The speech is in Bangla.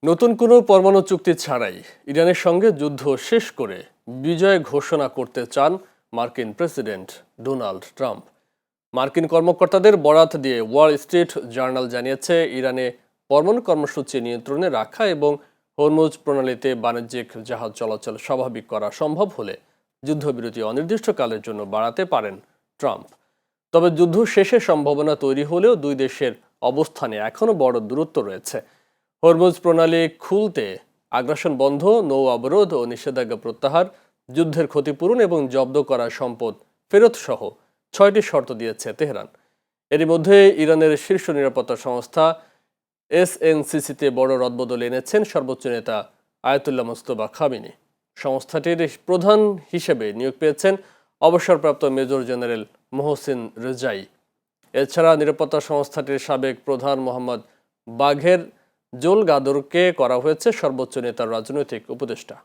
নতুন কোনো পরমাণু চুক্তি ছাড়াই ইরানের সঙ্গে যুদ্ধ শেষ করে বিজয় ঘোষণা করতে চান মার্কিন প্রেসিডেন্ট ডোনাল্ড ট্রাম্প। মার্কিন কর্মকর্তাদের বরাত দিয়ে ওয়াল স্ট্রিট জার্নাল জানিয়েছে, ইরানে পরমাণু কর্মসূচি নিয়ন্ত্রণে রাখা এবং হরমুজ প্রণালীতে বাণিজ্যিক জাহাজ চলাচল স্বাভাবিক করা সম্ভব হলে যুদ্ধবিরতি অনির্দিষ্টকালের জন্য বাড়াতে পারেন ট্রাম্প। তবে যুদ্ধ শেষের সম্ভাবনা তৈরি হলেও দুই দেশের অবস্থানে এখনও বড় দূরত্ব রয়েছে। হরমুজ প্রণালী খুলতে আগ্রাসন বন্ধ, নৌ অবরোধ ও নিষেধাজ্ঞা প্রত্যাহার, যুদ্ধের ক্ষতিপূরণ এবং জব্দ করা সম্পদ ফেরত সহ 6টি শর্ত দিয়েছে তেহরান। এরই মধ্যে ইরানের শীর্ষ নিরাপত্তা সংস্থা এসএনসিসিতে বড় রদবদল এনেছেন সর্বোচ্চ নেতা আয়াতুল্লাহ মুস্তফা খামেনি। সংস্থাটির প্রধান হিসেবে নিয়োগ পেয়েছেন অবসরপ্রাপ্ত মেজর জেনারেল মোহসিন রেজাই। এছাড়া নিরাপত্তা সংস্থাটির সাবেক প্রধান মোহাম্মদ বাঘের জোলগাদরকে করা হয়েছে সর্বোচ্চ নেতার রাজনৈতিক উপদেষ্টা।